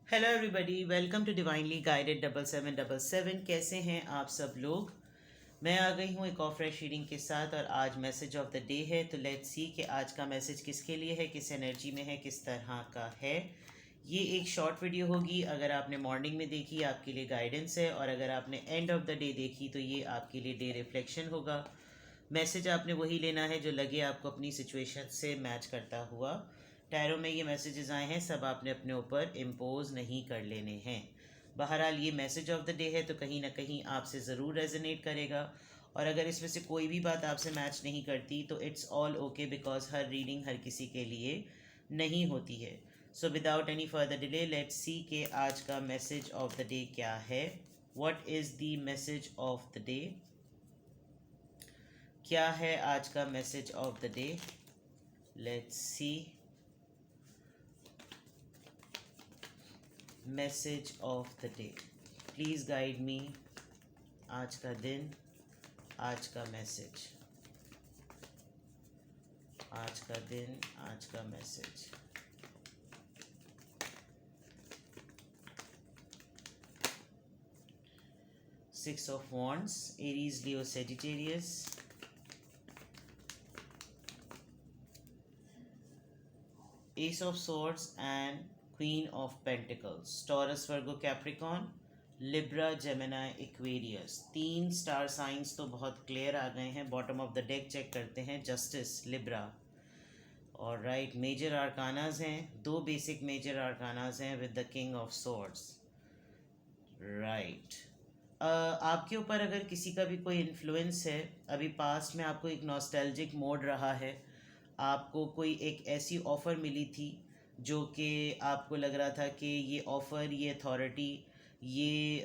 Hello everybody, welcome to divinely guided 7777। कैसे हैं आप सब लोग। मैं आ गई हूँ एक और फ्रेश रीडिंग के साथ और आज मैसेज ऑफ द डे है। तो लेट्स सी कि आज का मैसेज किसके लिए है, किस एनर्जी में है, किस तरह का है। ये एक शॉर्ट वीडियो होगी। अगर आपने मॉर्निंग में देखी आपके लिए गाइडेंस है, और अगर आपने एंड ऑफ द डे देखी तो ये आपके लिए डे रिफ्लेक्शन होगा। मैसेज आपने वही लेना है जो लगे आपको अपनी सिचुएशन से मैच करता हुआ। टैरो में ये मैसेजेस आए हैं, सब आपने अपने ऊपर इम्पोज नहीं कर लेने हैं। बहरहाल ये मैसेज ऑफ द डे है तो कहीं ना कहीं आपसे ज़रूर रेजोनेट करेगा। और अगर इसमें से कोई भी बात आपसे मैच नहीं करती तो इट्स ऑल ओके, बिकॉज हर रीडिंग हर किसी के लिए नहीं होती है। So without any further delay let's see के आज का मैसेज ऑफ द डे क्या है। What is the message of the day. क्या है आज का message of the day. Let's see. Message of the day, please guide me. आज का दिन, आज का मैसेज, आज का दिन, आज का message. Six of wands, Aries, Leo, Sagittarius. Ace of swords and queen of pentacles. Taurus, Virgo, Capricorn, Libra, Gemini, Aquarius. तीन स्टार साइंस तो बहुत क्लियर आ गए हैं। Bottom of the deck check करते हैं। Justice, Libra. और राइट, मेजर आर्कानाज हैं, दो बेसिक मेजर आर्कानाज हैं with the king of swords. Right, आपके ऊपर अगर किसी का भी कोई इन्फ्लुएंस है, अभी पास्ट में आपको एक नॉस्टैल्जिक मोड रहा है, आपको कोई एक ऐसी ऑफ़र मिली थी जो कि आपको लग रहा था कि ये ऑफ़र, ये अथॉरिटी, ये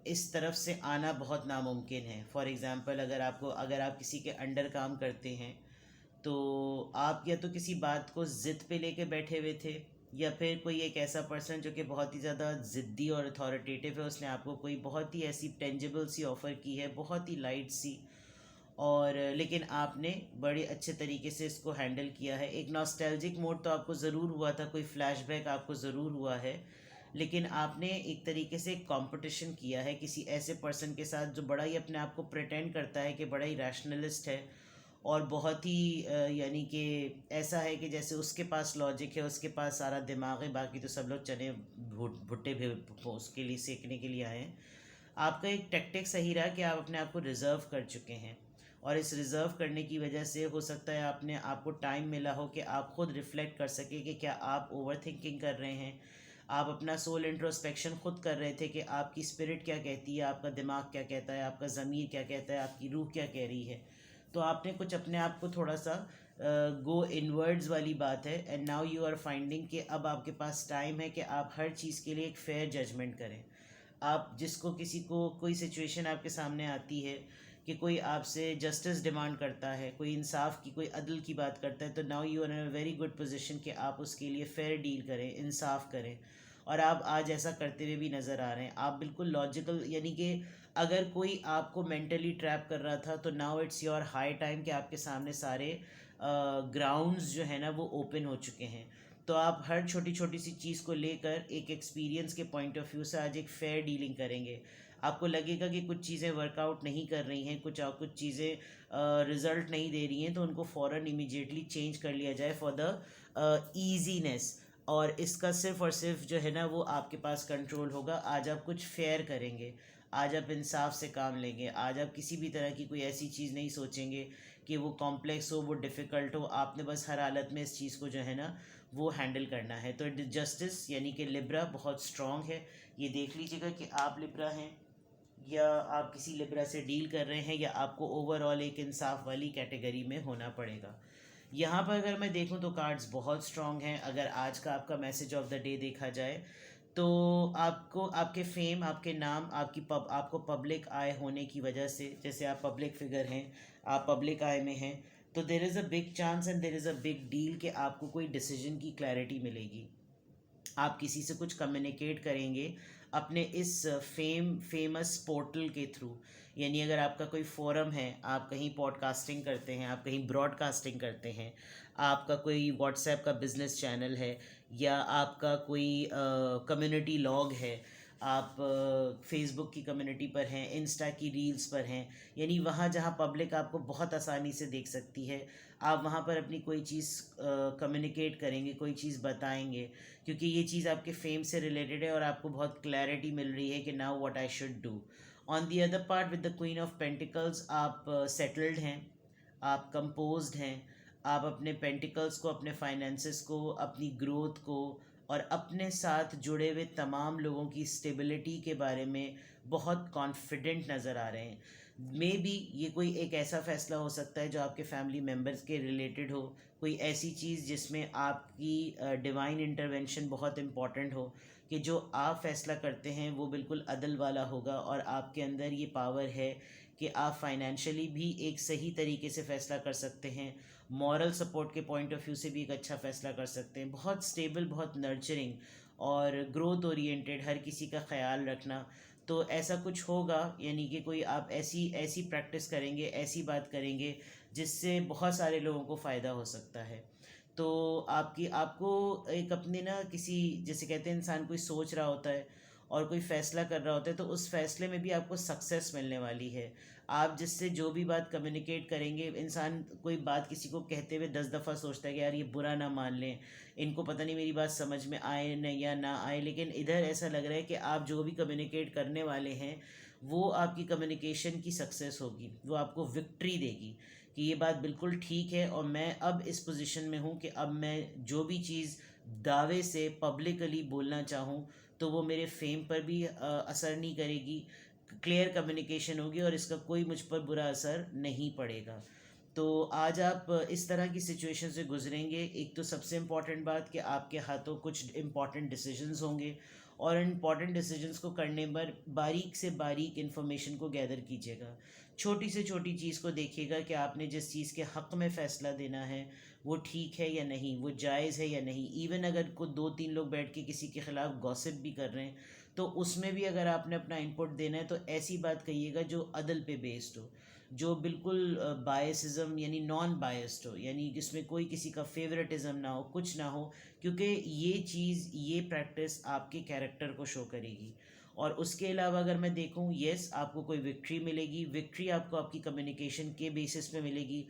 इस तरफ से आना बहुत नामुमकिन है। फॉर एग्ज़ाम्पल, अगर आप किसी के अंडर काम करते हैं तो आप या तो किसी बात को ज़िद पे लेके बैठे हुए थे, या फिर कोई एक ऐसा पर्सन जो कि बहुत ही ज़्यादा ज़िद्दी और अथॉरिटेटिव है, उसने आपको कोई बहुत ही ऐसी टेंजिबल सी ऑफ़र की है, बहुत ही लाइट सी, और लेकिन आपने बड़े अच्छे तरीके से इसको हैंडल किया है। एक नॉस्टैल्जिक मोड तो आपको ज़रूर हुआ था, कोई फ्लैशबैक आपको ज़रूर हुआ है, लेकिन आपने एक तरीके से एक कंपटीशन किया है किसी ऐसे पर्सन के साथ जो बड़ा ही अपने आप को प्रिटेंड करता है कि बड़ा ही रैशनलिस्ट है, और बहुत ही यानी कि ऐसा है कि जैसे उसके पास लॉजिक है, उसके पास सारा दिमाग है, बाकी तो सब लोग चने भुट्टे भी उसके लिए सेकने के लिए आए हैं। आपका एक टैक्टिक सही रहा कि आप अपने आप को रिज़र्व कर चुके हैं, और इस रिज़र्व करने की वजह से हो सकता है आपको टाइम मिला हो कि आप खुद रिफ़्लेक्ट कर सके कि क्या आप ओवर थिंकिंग कर रहे हैं। आप अपना सोल इंट्रोस्पेक्शन खुद कर रहे थे कि आपकी स्पिरिट क्या कहती है, आपका दिमाग क्या कहता है, आपका ज़मीर क्या कहता है, आपकी रूह क्या कह रही है। तो आपने कुछ अपने आप को थोड़ा सा गो इनवर्ड्स वाली बात है, and now you are finding कि अब आपके पास टाइम है कि आप हर चीज़ के लिए एक फेयर जजमेंट करें। आप जिसको किसी को कोई सिचुएशन आपके सामने आती है कि कोई आपसे जस्टिस डिमांड करता है, कोई इंसाफ की, कोई अदल की बात करता है, तो now you are in a very good position कि आप उसके लिए फेयर डील करें, इंसाफ करें। और आप आज ऐसा करते हुए भी नज़र आ रहे हैं। आप बिल्कुल लॉजिकल, यानी कि अगर कोई आपको मेंटली ट्रैप कर रहा था तो now it's your high time कि आपके सामने सारे ग्राउंड्स जो है ना वो ओपन हो चुके हैं। तो आप हर छोटी छोटी सी चीज़ को लेकर एक एक्सपीरियंस के पॉइंट ऑफ व्यू से आज एक फेयर डीलिंग करेंगे। आपको लगेगा कि कुछ चीज़ें वर्कआउट नहीं कर रही हैं, कुछ चीज़ें रिज़ल्ट नहीं दे रही हैं, तो उनको फ़ौरन इमीडिएटली चेंज कर लिया जाए फॉर द ईजीनेस। और इसका सिर्फ़ और सिर्फ जो है ना वो आपके पास कंट्रोल होगा। आज आप कुछ फेयर करेंगे, आज आप इंसाफ से काम लेंगे, आज आप किसी भी तरह की कोई ऐसी चीज़ नहीं सोचेंगे कि वो कॉम्प्लेक्स हो, वो डिफ़िकल्ट हो। आपने बस हर हालत में इस चीज़ को जो है ना वो हैंडल करना है। तो जस्टिस यानी कि लिब्रा बहुत स्ट्रॉन्ग है। ये देख लीजिएगा कि आप लिब्रा हैं या आप किसी लिब्रा से डील कर रहे हैं, या आपको ओवरऑल एक इंसाफ वाली कैटेगरी में होना पड़ेगा। यहाँ पर अगर मैं देखूँ तो कार्ड्स बहुत स्ट्रॉन्ग हैं। अगर आज का आपका मैसेज ऑफ द डे देखा जाए तो आपको आपके फेम, आपके नाम, आपको पब्लिक आय होने की वजह से, जैसे आप पब्लिक फिगर हैं, आप पब्लिक आय में हैं, तो there is a big chance and there is a big deal कि आपको कोई डिसीजन की क्लैरिटी मिलेगी। आप किसी से कुछ कम्युनिकेट करेंगे अपने इस फेमस पोर्टल के थ्रू। यानी अगर आपका कोई फोरम है, आप कहीं पॉडकास्टिंग करते हैं, आप कहीं ब्रॉडकास्टिंग करते हैं, आपका कोई व्हाट्सएप का बिज़नेस चैनल है, या आपका कोई कम्युनिटी लॉग है, आप फेसबुक की कम्युनिटी पर हैं, इंस्टा की रील्स पर हैं, यानी वहाँ जहाँ पब्लिक आपको बहुत आसानी से देख सकती है, आप वहाँ पर अपनी कोई चीज़ कम्युनिकेट करेंगे, कोई चीज़ बताएंगे, क्योंकि ये चीज़ आपके फेम से रिलेटेड है और आपको बहुत क्लैरिटी मिल रही है कि now what I should do. On the other part with the queen of pentacles, आप सेटल्ड हैं, आप कंपोज्ड हैं, आप अपने पेंटिकल्स को, अपने फाइनेंसेस को, अपनी ग्रोथ को और अपने साथ जुड़े हुए तमाम लोगों की स्टेबिलिटी के बारे में बहुत कॉन्फिडेंट नज़र आ रहे हैं। मे बी ये कोई एक ऐसा फ़ैसला हो सकता है जो आपके फैमिली मेम्बर्स के रिलेटेड हो, कोई ऐसी चीज़ जिसमें आपकी डिवाइन इंटरवेंशन बहुत इम्पॉर्टेंट हो, कि जो आप फ़ैसला करते हैं वो बिल्कुल अदल वाला होगा और आपके अंदर ये पावर है कि आप फाइनेंशियली भी एक सही तरीके से फ़ैसला कर सकते हैं, मॉरल सपोर्ट के पॉइंट ऑफ व्यू से भी एक अच्छा फ़ैसला कर सकते हैं, बहुत स्टेबल, बहुत नर्चरिंग और ग्रोथ ओरिएंटेड, हर किसी का ख्याल रखना। तो ऐसा कुछ होगा, यानी कि कोई आप ऐसी ऐसी प्रैक्टिस करेंगे, ऐसी बात करेंगे जिससे बहुत सारे लोगों को फ़ायदा हो सकता है। तो आपकी आपको एक अपने ना किसी, जैसे कहते हैं इंसान कोई सोच रहा होता है और कोई फ़ैसला कर रहा होता है, तो उस फैसले में भी आपको सक्सेस मिलने वाली है। आप जिससे जो भी बात कम्युनिकेट करेंगे, इंसान कोई बात किसी को कहते हुए 10 दफ़ा सोचता है कि यार ये बुरा ना मान लें, इनको पता नहीं मेरी बात समझ में आए न या ना आए, लेकिन इधर ऐसा लग रहा है कि आप जो भी कम्युनिकेट करने वाले हैं वो आपकी कम्युनिकेशन की सक्सेस होगी, वो आपको विक्ट्री देगी कि ये बात बिल्कुल ठीक है और मैं अब इस पोजीशन में हूँ कि अब मैं जो भी चीज़ दावे से पब्लिकली बोलना चाहूँ तो वो मेरे फेम पर भी असर नहीं करेगी, क्लियर कम्युनिकेशन होगी और इसका कोई मुझ पर बुरा असर नहीं पड़ेगा। तो आज आप इस तरह की सिचुएशन से गुजरेंगे। एक तो सबसे इम्पॉर्टेंट बात कि आपके हाथों कुछ इम्पॉर्टेंट डिसीजंस होंगे और इम्पॉर्टेंट डिसीजंस को करने पर बारीक से बारीक इन्फॉर्मेशन को गैदर कीजिएगा, छोटी से छोटी चीज़ को देखिएगा कि आपने जिस चीज़ के हक़ में फ़ैसला देना है वो ठीक है या नहीं, वो जायज़ है या नहीं। इवन अगर को 2-3 लोग बैठ के किसी के ख़िलाफ़ गॉसिप भी कर रहे हैं तो उसमें भी अगर आपने अपना इनपुट देना है तो ऐसी बात कहिएगा जो अदल पे बेस्ड हो, जो बिल्कुल बायसिज्म यानी नॉन बायस्ड हो, यानी जिसमें कोई किसी का फेवरेटिज्म ना हो, कुछ ना हो, क्योंकि ये चीज़, ये प्रैक्टिस आपके कैरेक्टर को शो करेगी। और उसके अलावा अगर मैं देखूँ, येस आपको कोई विक्ट्री मिलेगी, विक्ट्री आपको आपकी कम्युनिकेशन के बेसिस पे मिलेगी।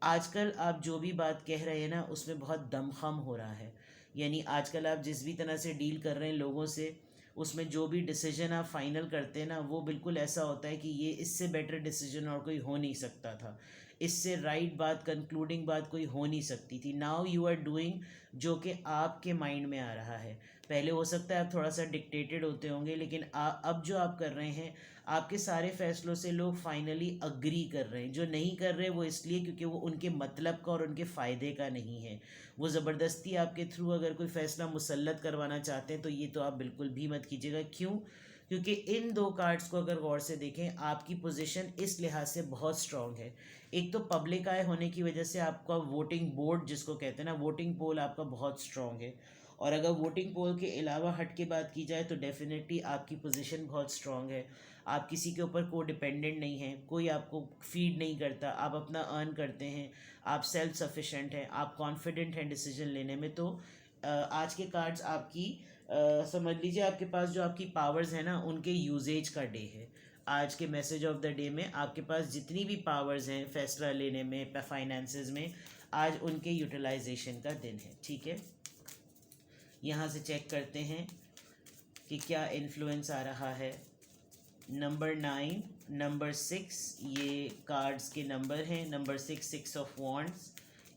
आजकल आप जो भी बात कह रहे हैं ना उसमें बहुत दमखम हो रहा है, यानी आजकल आप जिस भी तरह से डील कर रहे हैं लोगों से, उसमें जो भी डिसीजन आप फाइनल करते हैं ना वो बिल्कुल ऐसा होता है कि ये इससे बेटर डिसीजन और कोई हो नहीं सकता था, इससे राइट बात, कंक्लूडिंग बात कोई हो नहीं सकती थी। नाउ यू आर डूइंग जो कि आपके माइंड में आ रहा है। पहले हो सकता है आप थोड़ा सा डिक्टेटेड होते होंगे, लेकिन अब जो आप कर रहे हैं, आपके सारे फैसलों से लोग फाइनली अग्री कर रहे हैं। जो नहीं कर रहे वो इसलिए क्योंकि वो उनके मतलब का और उनके फ़ायदे का नहीं है। वो ज़बरदस्ती आपके थ्रू अगर कोई फ़ैसला मुसल्लत करवाना चाहते हैं तो ये तो आप बिल्कुल भी मत कीजिएगा। क्यों? क्योंकि इन 2 कार्ड्स को अगर गौर से देखें, आपकी पोजीशन इस लिहाज से बहुत स्ट्रांग है। एक तो पब्लिक आय होने की वजह से आपका वोटिंग बोर्ड जिसको कहते हैं ना, वोटिंग पोल आपका बहुत स्ट्रांग है। और अगर वोटिंग पोल के अलावा हट के बात की जाए तो डेफिनेटली आपकी पोजीशन बहुत स्ट्रांग है। आप किसी के ऊपर को डिपेंडेंट नहीं हैं, कोई आपको फीड नहीं करता, आप अपना अर्न करते हैं, आप सेल्फ सफिशेंट हैं, आप कॉन्फिडेंट हैं डिसीजन लेने में। तो आज के कार्ड्स आपकी समझ लीजिए आपके पास जो आपकी पावर्स हैं ना उनके यूजेज का डे है। आज के मैसेज ऑफ द डे में आपके पास जितनी भी पावर्स हैं फैसला लेने में, फाइनेंसेस में, आज उनके यूटिलाइजेशन का दिन है। ठीक है, यहाँ से चेक करते हैं कि क्या इन्फ्लुएंस आ रहा है। नंबर 9, नंबर 6, ये कार्ड्स के नंबर हैं। Number 6, 6 of wands,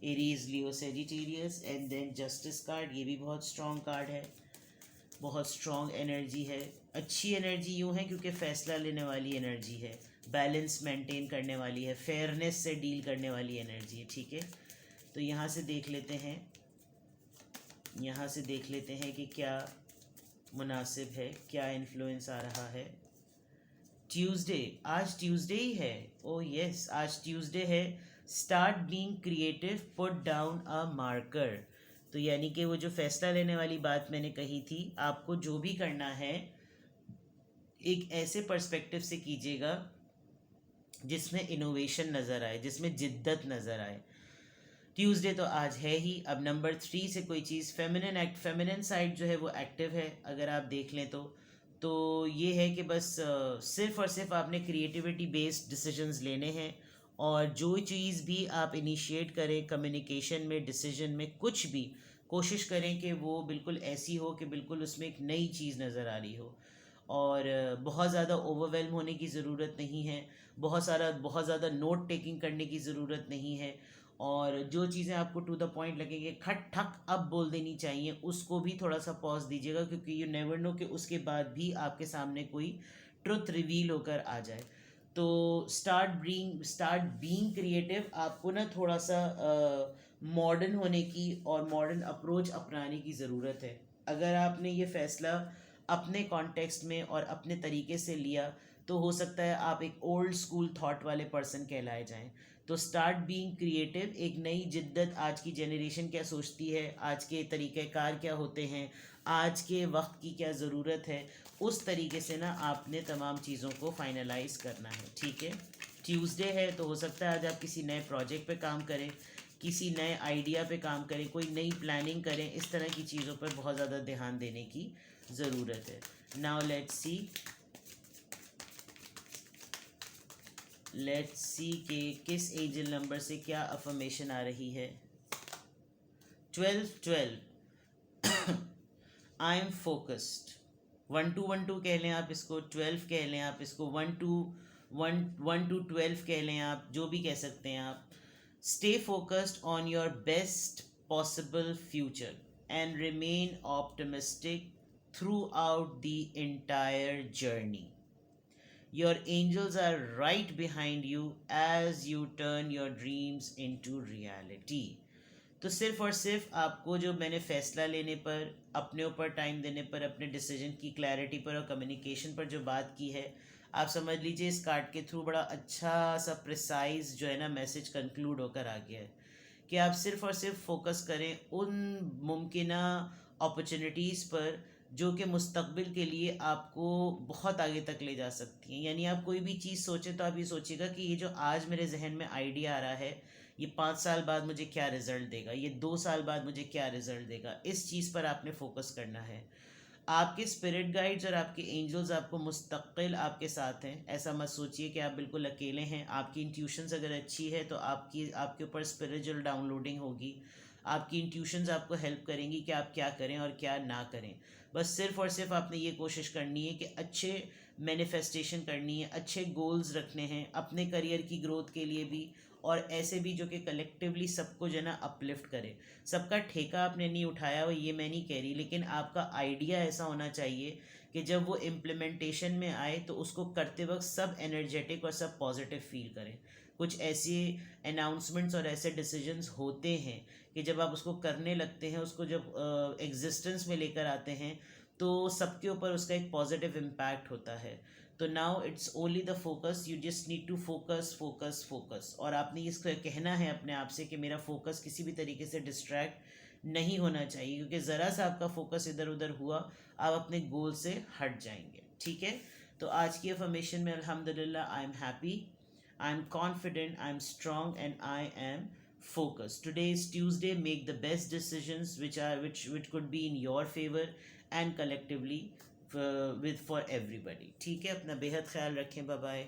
Aries, Leo, Sagittarius, and then justice card, ये भी बहुत स्ट्रॉन्ग कार्ड है, बहुत स्ट्रॉन्ग एनर्जी है। अच्छी एनर्जी यूँ है क्योंकि फ़ैसला लेने वाली एनर्जी है, बैलेंस मेंटेन करने वाली है, फेयरनेस से डील करने वाली एनर्जी है। ठीक है, तो यहाँ से देख लेते हैं, यहाँ से देख लेते हैं कि क्या मुनासिब है, क्या इन्फ्लुएंस आ रहा है। ट्यूसडे, आज ट्यूसडे ही है। ओ यस, आज ट्यूसडे है। Start being creative, put down a marker. तो यानी कि वो जो फैसला लेने वाली बात मैंने कही थी, आपको जो भी करना है एक ऐसे पर्सपेक्टिव से कीजिएगा जिसमें इनोवेशन नज़र आए, जिसमें जिद्दत नज़र आए। ट्यूसडे तो आज है ही। अब नंबर 3 से कोई चीज़ फेमिनिन साइड जो है वो एक्टिव है, अगर आप देख लें तो ये है कि बस सिर्फ और सिर्फ आपने क्रिएटिविटी बेस्ड डिसीजंस लेने हैं, और जो चीज़ भी आप इनिशिएट करें कम्युनिकेशन में, डिसीजन में, कुछ भी कोशिश करें कि वो बिल्कुल ऐसी हो कि बिल्कुल उसमें एक नई चीज़ नज़र आ रही हो। और बहुत ज़्यादा ओवरवेल्म होने की ज़रूरत नहीं है, बहुत ज़्यादा नोट टेकिंग करने की ज़रूरत नहीं है, और जो चीज़ें आपको टू द पॉइंट लगेंगे खट ठक अब बोल देनी चाहिए, उसको भी थोड़ा सा पॉज दीजिएगा, क्योंकि यू नेवर नो कि उसके बाद भी आपके सामने कोई ट्रुथ रिवील होकर आ जाए। तो स्टार्ट बीइंग क्रिएटिव, आपको ना थोड़ा सा मॉडर्न होने की और मॉडर्न अप्रोच अपनाने की ज़रूरत है। अगर आपने ये फ़ैसला अपने कॉन्टेक्स्ट में और अपने तरीके से लिया, तो हो सकता है आप एक ओल्ड स्कूल थॉट वाले पर्सन कहलाए जाएं। तो स्टार्ट बीइंग क्रिएटिव, एक नई जिद्दत, आज की जनरेशन क्या सोचती है, आज के तरीक़ेकार क्या होते हैं, आज के वक्त की क्या ज़रूरत है, उस तरीके से ना आपने तमाम चीज़ों को फाइनलाइज करना है। ठीक है, ट्यूसडे है तो हो सकता है आज आप किसी नए प्रोजेक्ट पे काम करें, किसी नए आइडिया पे काम करें, कोई नई प्लानिंग करें, इस तरह की चीज़ों पर बहुत ज़्यादा ध्यान देने की ज़रूरत है। नाउ लेट्स सी कि किस एंजल नंबर से क्या अफर्मेशन आ रही है। 12 आई एम फोकस्ड। 1 2 1 2 कह लें आप इसको, 12 कह लें आप इसको, 1 2 12 कह लें आप, जो भी कह सकते हैं आप। Stay focused on your best possible future and remain optimistic through out the entire journey. Your angels are right behind you as you turn your dreams into reality. तो सिर्फ और सिर्फ आपको, जो मैंने फ़ैसला लेने पर, अपने ऊपर टाइम देने पर, अपने डिसीजन की क्लैरिटी पर और कम्युनिकेशन पर जो बात की है, आप समझ लीजिए इस कार्ड के थ्रू बड़ा अच्छा सा प्रिसाइज जो है ना मैसेज कंक्लूड होकर आ गया है कि आप सिर्फ और सिर्फ फोकस करें उन मुमकिन अपॉर्चुनिटीज़ पर जो कि मुस्तकबिल के लिए आपको बहुत आगे तक ले जा सकती हैं। यानी आप कोई भी चीज़ सोचें तो आप ये सोचिएगा कि ये जो आज मेरे जहन में आइडिया आ रहा है, ये 5 साल बाद मुझे क्या रिज़ल्ट देगा, ये 2 साल बाद मुझे क्या रिज़ल्ट देगा, इस चीज़ पर आपने फोकस करना है। आपके स्पिरिट गाइड्स और आपके एंजल्स आपको मुस्तकिल आपके साथ हैं। ऐसा मत सोचिए कि आप बिल्कुल अकेले हैं। आपकी इंट्यूशंस अगर अच्छी है तो आपके ऊपर स्पिरिचुअल डाउनलोडिंग होगी। आपकी इंट्यूशंस आपको हेल्प करेंगी कि आप क्या करें और क्या ना करें। बस सिर्फ और सिर्फ आपने ये कोशिश करनी है कि अच्छे मैनिफेस्टेशन करनी है, अच्छे गोल्स रखने हैं अपने करियर की ग्रोथ के लिए भी, और ऐसे भी जो कि कलेक्टिवली सबको जो है ना अपलिफ्ट करे। सबका ठेका आपने नहीं उठाया, वो ये मैं नहीं कह रही, लेकिन आपका आइडिया ऐसा होना चाहिए कि जब वो इम्प्लीमेंटेशन में आए तो उसको करते वक्त सब एनर्जेटिक और सब पॉजिटिव फील करें। कुछ ऐसे अनाउंसमेंट्स और ऐसे डिसीजंस होते हैं कि जब आप उसको करने लगते हैं, उसको जब एग्जिस्टेंस में लेकर आते हैं, तो सबके ऊपर उसका एक पॉजिटिव इम्पैक्ट होता है। तो now it's only the focus, you just need to focus focus focus. और आपने इसको कहना है अपने आप से कि मेरा फोकस किसी भी तरीके से डिस्ट्रैक्ट नहीं होना चाहिए, क्योंकि ज़रा सा आपका फोकस इधर उधर हुआ, आप अपने गोल से हट जाएंगे। ठीक है, तो आज की अफर्मेशन में अल्हम्दुलिल्लाह, I am happy, I am confident, I am strong, and I am focused. Today is Tuesday. Make the best decisions which could be in your favor and collectively for everybody. ठीक है, अपना बेहद ख्याल रखें। Bye bye.